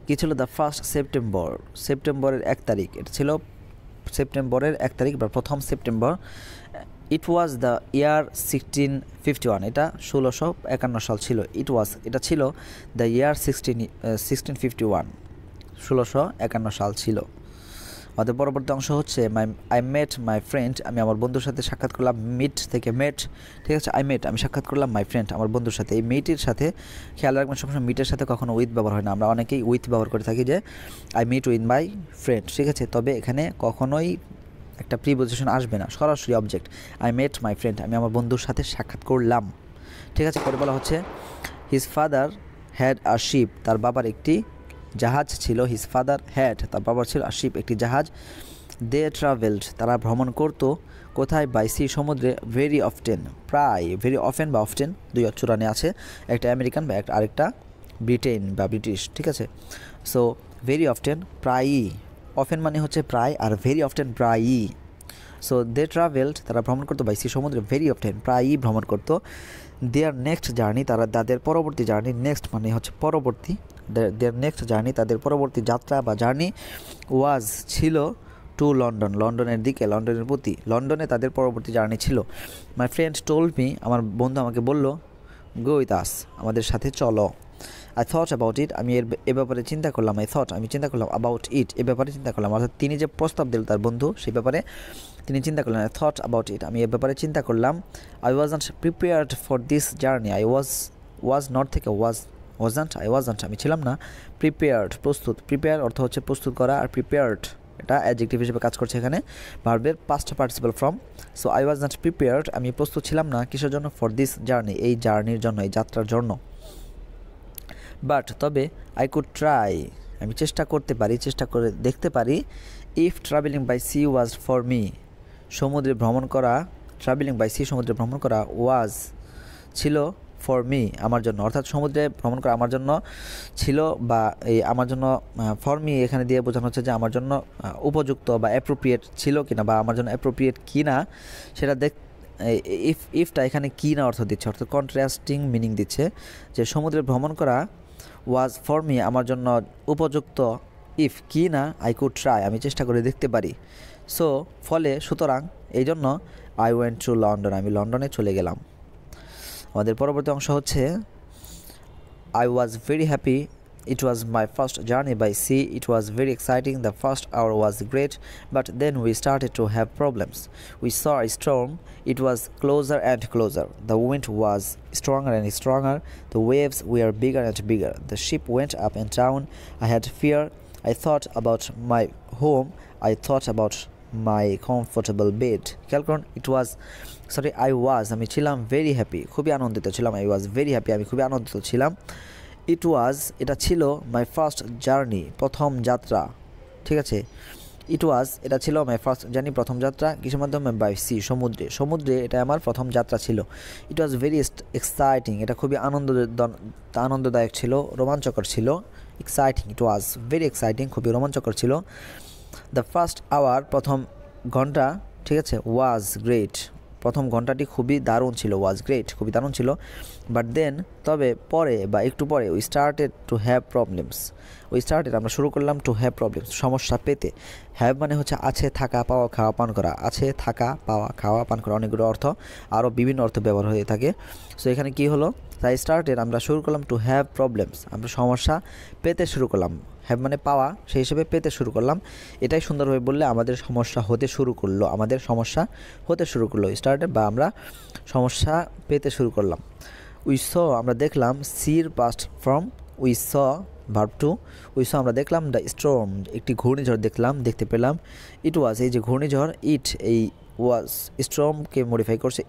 কী ছিল, দ্য 1st সেপ্টেম্বর, সেপ্টেম্বরের 1 তারিখ, এটা ছিল সেপ্টেম্বরের 1 তারিখ বা 1ম September. It was the year 1651, এটা 1651 সাল ছিল। ইট ওয়াজ, এটা ছিল দ্য ইয়ার 1651, 1651 সাল ছিল। আমাদের পরবর্তী অংশ হচ্ছে আই মেট মাই ফ্রেন্ড, আমি আমার বন্ধুর সাথে সাক্ষাৎ করলাম। মিট থেকে মেট, ঠিক আছে। আই মেট, আমি সাক্ষাৎ করলাম মাই ফ্রেন্ড, আমার বন্ধুর সাথে। এই মেটের সাথে খেয়াল রাখবেন, সবসময় মিটের সাথে কখনো উইথ ব্যবহার হয় না। আমরা অনেকেই উইথ ব্যবহার করে থাকি, যে I meet with my friend, ঠিক আছে। তবে এখানে কখনোই একটা প্রিপোজিশন আসবে না, সরাসরি object. I met my friend, আমি আমার বন্ধুর সাথে সাক্ষাৎ করলাম, ঠিক আছে। পরে বলা হচ্ছে his father had a ship, তার বাবার একটি জাহাজ ছিল। হিজ ফাদার হ্যাড, তার বাবার ছিল, আ শিপ, একটি জাহাজ। দে ট্রাভেলড, তারা ভ্রমণ করতো কোথায়, বাই সি, সমুদ্রে। ভেরি অফটেন, প্রায়, ভেরি অফেন বা অফটেন দুই অক্ষরানে আছে, একটা আমেরিকান বা আরেকটা ব্রিটেন বা ব্রিটিশ, ঠিক আছে। সো ভেরি অফটেন, প্রায়ই, অফেন মানে হচ্ছে প্রায়, আর ভেরি অফটেন প্রায়ই। সো দে ট্রাভেলড, তারা ভ্রমণ করতো, বাই সি, সমুদ্রে। ভেরি অফটেন, প্রায়ই ভ্রমণ করতো। দেয়ার নেক্সট জার্নি, তাদের পরবর্তী জার্নি, নেক্সট মানে হচ্ছে পরবর্তী, দেয়ার নেক্সট জার্নি, তাদের পরবর্তী যাত্রা বা জার্নি, ওয়াজ ছিল, টু লন্ডন, লন্ডনের দিকে, লন্ডনের প্রতি, লন্ডনে তাদের পরবর্তী জার্নি ছিল। মাই ফ্রেন্ড টোল্ড মি, আমার বন্ধু আমাকে বলল, গো উইথ আস, আমাদের সাথে চলো। আই থট অ্যাবাউট ইট, আমি এ ব্যাপারে চিন্তা করলাম। আই থট, আমি চিন্তা করলাম। অ্যাবাউট ইট, এ ব্যাপারে চিন্তা করলাম, অর্থাৎ তিনি যে প্রস্তাব দিল তার বন্ধু, সেই ব্যাপারে তিনি চিন্তা করলেন। আই থট অ্যাবাউট ইট, আমি এ ব্যাপারে চিন্তা করলাম। I wasn't prepared for this journey, I was not থেকে ওয়াজন্ট, আমি ছিলাম না। প্রিপেয়ার্ড, প্রস্তুত। প্রিপেয়ার অর্থ হচ্ছে প্রস্তুত করা, আর প্রিপেয়ার্ড এটা অ্যাডজেক্টিভ হিসেবে কাজ করছে এখানে, ভার্বের past participle form. So I was not prepared, আমি প্রস্তুত ছিলাম না, কিসের জন্য, ফর দিস জার্নি, এই জার্নির জন্য, এই যাত্রার জন্য। বাট, তবে, আই কুড ট্রাই, আমি চেষ্টা করতে পারি, চেষ্টা করে দেখতে পারি। If travelling by sea was for me, সমুদ্রে ভ্রমণ করা, ট্রাভেলিং বাই সি, সমুদ্রে ভ্রমণ করা, ওয়াজ ছিল, ফর মি, আমার জন্য, অর্থাৎ সমুদ্রে ভ্রমণ করা আমার জন্য ছিল, বা এই আমার জন্য, ফর মি এখানে দিয়ে বোঝানো হচ্ছে যে আমার জন্য উপযুক্ত বা অ্যাপ্রোপ্রিয়েট ছিল কিনা, বা আমার জন্য অ্যাপ্রোপ্রিয়েট কিনা সেটা ইফটা এখানে কি না অর্থ দিচ্ছে, অর্থাৎ কন্ট্রাস্টিং মিনিং দিচ্ছে, যে সমুদ্রে ভ্রমণ করা ওয়াজ ফর মি, আমার জন্য উপযুক্ত, ইফ কি না, আই কুড ট্রাই, আমি চেষ্টা করে দেখতে পারি। সো ফলে, সুতরাং, এই জন্য আই ওয়েন্ট টু লন্ডন, আমি লন্ডনে চলে গেলাম। আমাদের পরবর্তী অংশ হচ্ছে I was very happy. It was my first journey by sea. It was very exciting. The first hour was great, but then we started to have problems. We saw a storm. It was closer and closer. The wind was stronger and stronger. The waves were bigger and bigger. The ship went up and down. I had fear. I thought about my home. I thought about my comfortable bed. খেয়াল করুন, আমি ছিলাম very happy, খুবই আনন্দিত ছিলাম। I was very happy, আমি খুবই আনন্দিত ছিলাম। এটা ছিল মাই ফার্স্ট জার্নি, প্রথম যাত্রা, ঠিক আছে। এটা ছিল মাই ফার্স্ট জার্নি, প্রথম যাত্রা, কিসের মাধ্যমে, বাই সি, সমুদ্রে এটা আমার প্রথম যাত্রা ছিল। ইট ওয়াজ ভেরি এক্সাইটিং, এটা খুবই আনন্দদায়ক ছিল, রোমাঞ্চকর ছিল। Exciting, it was very exciting, খুবই রোমাঞ্চকর ছিল। দ্য ফার্স্ট আওয়ার, প্রথম ঘন্টা, ঠিক আছে। ওয়াজ গ্রেট, প্রথম ঘন্টাটি খুবই দারুণ ছিল। ওয়াজ গ্রেট, খুবই দারুণ ছিল। বাট দেন, তবে, পরে বা একটু পরে, we started to have problems. আমরা শুরু করলাম টু হ্যাভ প্রবলেমস, সমস্যা পেতে। হ্যাভ মানে হচ্ছে আছে, থাকা, পাওয়া, খাওয়া, পান করা। আছে, থাকা, পাওয়া, খাওয়া, পান করা, অনেকগুলো অর্থ, আরও বিভিন্ন অর্থ ব্যবহার হয়ে থাকে। সো এখানে কি হলো, তাই স্টার্টেড, আমরা শুরু করলাম টু হ্যাভ প্রবলেমস, আমরা সমস্যা পেতে শুরু করলাম। হ্যাভ মানে পাওয়া, সেই হিসেবে পেতে শুরু করলাম। এটাই সুন্দরভাবে বললে আমাদের সমস্যা হতে শুরু করলো, স্টার্টেড, বা আমরা সমস্যা পেতে শুরু করলাম। উই স, আমরা দেখলাম, সির past form, we saw verb two, we saw আমরা দেখলাম, দ্য স্টর্ম, একটি ঘূর্ণিঝড় দেখতে পেলাম। ইট ওয়াজ, এই যে ঘূর্ণিঝড়, এই ওয়াজ স্টর্মকে মডিফাই করছে,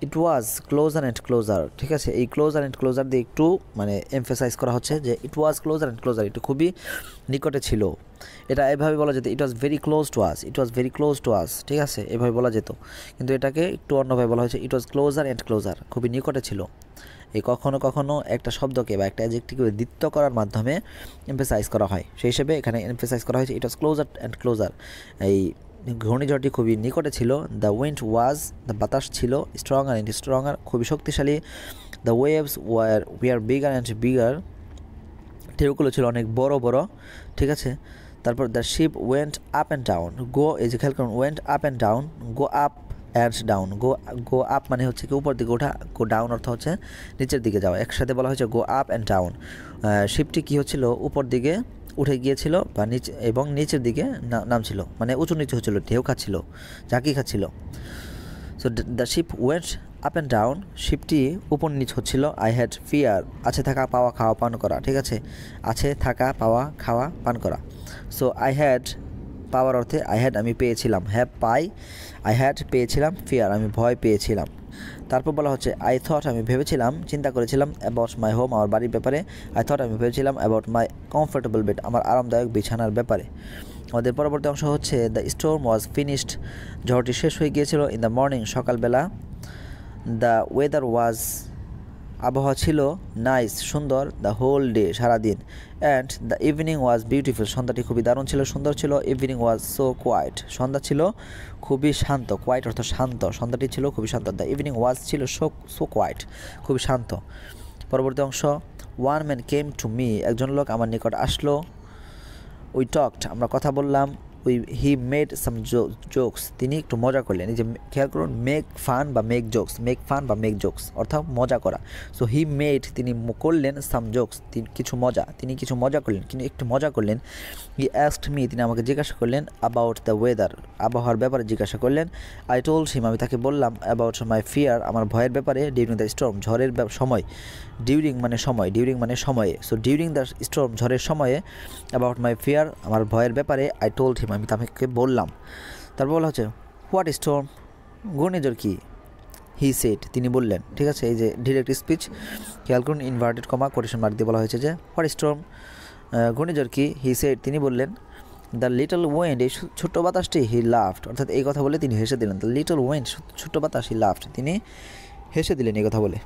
ইট ওয়াজ ক্লোজার অ্যান্ড ক্লোজার, ঠিক আছে। এই ক্লোজার অ্যান্ড ক্লোজার দিয়ে একটু মানে এমফেসাইজ করা হচ্ছে যে it was closer and closer, একটু খুবই নিকটে ছিল। এটা এভাবে বলা যেত, it was very close to us, ঠিক আছে, এভাবে বলা যেত। কিন্তু এটাকে একটু অন্যভাবে বলা হয়েছে, it was closer and closure, খুবই নিকটে ছিল। এই কখনো কখনো একটা শব্দকে বা একটা অ্যাডজেক্টিভকে দ্বিত্ব করার মাধ্যমে এমফেসাইজ করা হয়। সেই হিসেবে এখানে এমফেসাইজ করা হয়েছে it was closer and closure. এই ঘূর্ণিঝড়টি খুবই নিকটে ছিল। দ্য উইন্ড ওয়াজ, দ্য বাতাস ছিল স্ট্রঙ্গার অ্যান্ড স্ট্রঙ্গার, খুবই শক্তিশালী। The waves were bigger and bigger, ঢেউগুলো ছিল অনেক বড় বড়, ঠিক আছে। তারপর the ship went up and down, go এই যে খেয়াল করুন went up and down, go up and down, go up মানে হচ্ছে কি উপর দিকে ওঠা, গো ডাউন অর্থ হচ্ছে নিচের দিকে যাওয়া, একসাথে বলা হয়েছে গো আপ অ্যান্ড ডাউন। শিপটি কী হচ্ছিল, উপর দিকে উঠে গিয়েছিল বা নিচে এবং নিচের দিকে নামছিল, মানে উঁচু নিচু হচ্ছিল, ঢেউ খাচ্ছিল, ঝাঁকি খাচ্ছিল। So the ship went up and down, শিপটি উপর নিচ হচ্ছিল। আই হ্যাড ফিয়ার, আছে থাকা পাওয়া খাওয়া পান করা, ঠিক আছে, আছে থাকা পাওয়া খাওয়া পান করা। সো আই হ্যাড পাওয়ার অর্থে আই হ্যাড আমি পেয়েছিলাম, হ্যাভ পাই, আই হ্যাড পেয়েছিলাম, ফিয়ার আমি ভয় পেয়েছিলাম। তারপর বলা হচ্ছে আই থট আমি ভেবেছিলাম, চিন্তা করেছিলাম, অ্যাবাউট মাই হোম আমার বাড়ির ব্যাপারে। আই থট আমি ভেবেছিলাম অ্যাবাউট মাই কমফোর্টেবল বেড আমার আরামদায়ক বিছানার ব্যাপারে। আমাদের পরবর্তী অংশ হচ্ছে দ্য স্টোর্ম ওয়াজ ফিনিশড, ঝড়টি শেষ হয়ে গিয়েছিল। ইন দ্য মর্নিং সকালবেলা। দ্য ওয়েদার ওয়াজ আবহাওয়া ছিল নাইস সুন্দর, দ্য হোল ডে সারাদিন। And the evening was beautiful সন্ধ্যাটি খুবই দারুণ ছিল, সুন্দর ছিল। ইভিনিং ওয়াজ সো কোয়াইট সন্ধ্যা ছিল খুবই শান্ত, কোয়াইট অর্থ শান্ত, সন্ধ্যাটি ছিল খুবই শান্ত। দ্য ইভিনিং ওয়াজ ছিল সো কোয়াইট খুবই শান্ত। পরবর্তী অংশ one man came to me একজন লোক আমার নিকট আসলো। উই টকড আমরা কথা বললাম। হি মেড সাম জোকস তিনি একটু মজা করলেন। এই যে খেয়াল করুন মেক ফান বা মেক জোকস অর্থাৎ মজা করা। সো হি মেড তিনি করলেন সাম জোকস তিনি কিছু মজা করলেন, কিন্তু একটু মজা করলেন। হি অ্যাস্কড মি তিনি আমাকে জিজ্ঞাসা করলেন অ্যাবাউট দ্য ওয়েদার আবহাওয়ার ব্যাপারে জিজ্ঞাসা করলেন। আই টোল্ড হিম আমি তাকে বললাম অ্যাবাউট মাই ফিয়ার আমার ভয়ের ব্যাপারে। ডিউরিং দ্য স্টর্ম ঝড়ের সময়, ডিউরিং মানে সময়ে। সো ডিউরিং দ্য স্টর্ম ঝড়ের সময়ে, অ্যাবাউট মাই ফিয়ার আমার ভয়ের ব্যাপারে। আই টোল্ড হিম আমি তাকে বললাম। তারপর বলা হচ্ছে হোয়াট স্টর্ম ঘূর্ণিঝড় কি। হি সেড তিনি বললেন, ঠিক আছে। এই যে ডিরেক্ট স্পিচ খেয়াল করুন ইনভার্টেড কমা কোটেশন মার্ক দিয়ে বলা হয়েছে যে হোয়াট স্টর্ম ঘূর্ণিঝড় কি। হি সেড তিনি বললেন। দ্য লিটল উইন্ড এই ছোট্ট বাতাসটি, হি লাফড অর্থাৎ এই কথা বলে তিনি হেসে দিলেন। দ্য লিটল উইন্ড ছোট্ট বাতাস, হি লাফড তিনি হেসে দিলেন এই কথা বলে।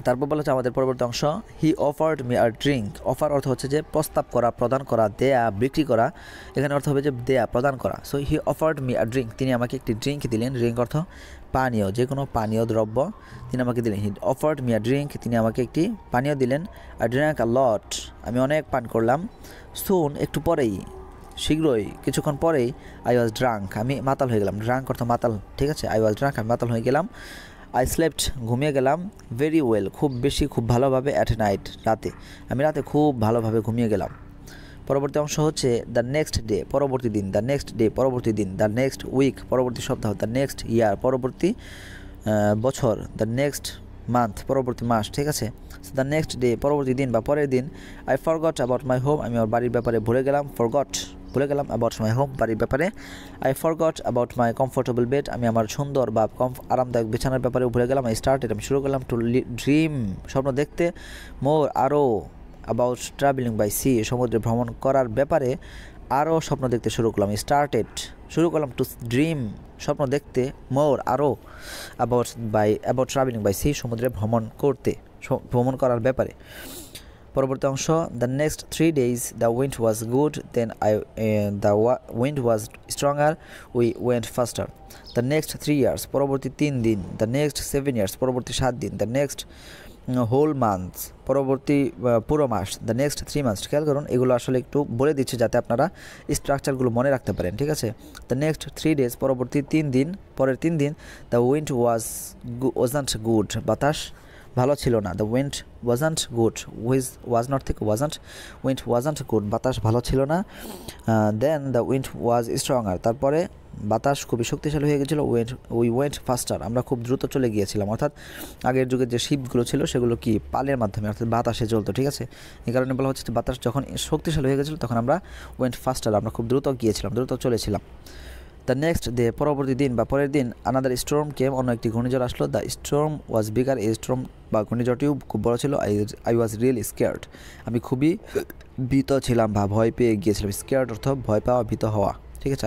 তারপর বলা হচ্ছে আমাদের পরবর্তী অংশ he offered me a drink. Offer অর্থ হচ্ছে যে প্রস্তাব করা, প্রদান করা, দেয়া, বিক্রি করা। এখানে অর্থ হবে যে দেয়া, প্রদান করা। So he offered me a drink তিনি আমাকে একটি ড্রিঙ্ক দিলেন। ড্রিঙ্ক অর্থ পানীয়, যে কোনো পানীয় দ্রব্য তিনি আমাকে দিলেন। He offered me a drink তিনি আমাকে একটি পানীয় দিলেন। আই ড্র্যাঙ্ক আ লট আমি অনেক পান করলাম। সুন একটু পরেই, শীঘ্রই, কিছুক্ষণ পরেই। আই ওয়াজ ড্রাঙ্ক আমি মাতাল হয়ে গেলাম। ড্রাঙ্ক অর্থ মাতাল, ঠিক আছে। আই ওয়াজ ড্রাঙ্ক আমি মাতাল হয়ে গেলাম। আই স্লেপ্ট ঘুমিয়ে গেলাম। ভেরি ওয়েল খুব ভালোভাবে। অ্যাট নাইট রাতে আমি রাতে খুব ভালোভাবে ঘুমিয়ে গেলাম। পরবর্তী অংশ হচ্ছে দ্য নেক্সট ডে পরবর্তী দিন, দ্য নেক্সট ডে পরবর্তী দিন, দ্য নেক্সট উইক পরবর্তী সপ্তাহ, দ্য নেক্সট ইয়ার পরবর্তী বছর, দ্য নেক্সট মান্থ পরবর্তী মাস, ঠিক আছে। দ্য নেক্সট ডে পরবর্তী দিন বা পরের দিন। I forgot about my home আমি আমার বাড়ির ব্যাপারে ভুলে গেলাম। ভুলে গেলাম অ্যাবাউট মাই হোম বাড়ির ব্যাপারে। I forgot about my comfortable bed আমি আমার সুন্দর বা আরামদায়ক বিছানার ব্যাপারে ভুলে গেলাম। আই স্টার্টেড আমি শুরু করলাম টু ড্রিম স্বপ্ন দেখতে। মোর আরও অ্যাবাউট ট্রাভেলিং বাই সি সমুদ্রে ভ্রমণ করার ব্যাপারে আরও স্বপ্ন দেখতে শুরু করলাম। স্টার্টেড শুরু করলাম টু ড্রিম স্বপ্ন দেখতে। মোর আরও অ্যাবাউট ট্রাভেলিং বাই সি সমুদ্রে ভ্রমণ করার ব্যাপারে। পরবর্তী অংশ the next 3 days the wind was good then the wind was stronger we went faster. The next 3 years পরবর্তী 3 দিন। দ্য নেক্সট 7 years পরবর্তী 7 দিন। দ্য নেক্সট হোল মান্থ পরবর্তী পুরো মাস। দ্য নেক্সট 3 months খেয়াল করুন এগুলো আসলে একটু বলে দিচ্ছে যাতে আপনারা স্ট্রাকচারগুলো মনে রাখতে পারেন, ঠিক আছে। দ্য নেক্সট 3 days পরবর্তী 3 দিন, পরের 3 দিন। দ্য উইন্ড ওয়াজন্ট গুড বাতাস ভালো ছিল না। The wind wasn't good was not থেকে ওয়াজন্ট, উইন্ড ওয়াজন্ট গুড বাতাস ভালো ছিল না। দেন দ্য উইন্ড ওয়াজ স্ট্রঙ্গার তারপরে বাতাস খুবই শক্তিশালী হয়ে গেছিলো। উই ওয়েন্ট ফাস্টার আমরা খুব দ্রুত চলে গিয়েছিলাম। অর্থাৎ আগের যুগের যে শিপগুলো ছিল সেগুলো কি পালের মাধ্যমে অর্থাৎ বাতাসে চলতো, ঠিক আছে। এই কারণে বলা হচ্ছে বাতাস যখন শক্তিশালী হয়ে গেছিলো তখন আমরা ওয়েন্ট ফাস্টার আমরা খুব দ্রুত গিয়েছিলাম, দ্রুত চলেছিলাম। দ্য নেক্সট ডে পরবর্তী দিন বা পরের দিন আনাদার স্টর্ম কেম অন্য একটি ঘূর্ণিঝড় আসলো। দ্য স্টর্ম ওয়াজ বিগার এই স্টর্ম বা ঘূর্ণিঝড়টিও খুব বড় ছিল। আই ওয়াজ রিয়েলি স্কেয়ার্ড আমি খুবই ভীত ছিলাম বা ভয় পেয়ে গিয়েছিলাম। স্কেয়ার্ড অর্থ ভয় পাওয়া, ভীত হওয়া, ঠিক আছে।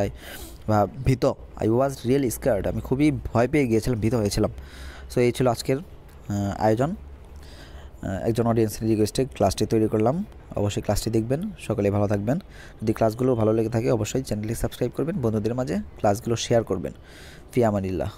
বা ভীত, আই ওয়াজ রিয়েলি স্কেয়ার্ড আমি খুবই ভয় পেয়ে গিয়েছিলাম, ভীত হয়েছিলাম। সো এই ছিল আজকের আয়োজন, একজন অডিয়েন্সের রিকোয়েস্টে ক্লাসটি তৈরি করলাম। অবশ্যই ক্লাসটি দেখবেন। সকলে ভালো থাকবেন। যদি ক্লাসগুলো ভালো লেগে থাকে অবশ্যই চ্যানেলটি সাবস্ক্রাইব করবেন, বন্ধুদের মাঝে ক্লাসগুলো শেয়ার করবেন। ফি আমানিল্লাহ।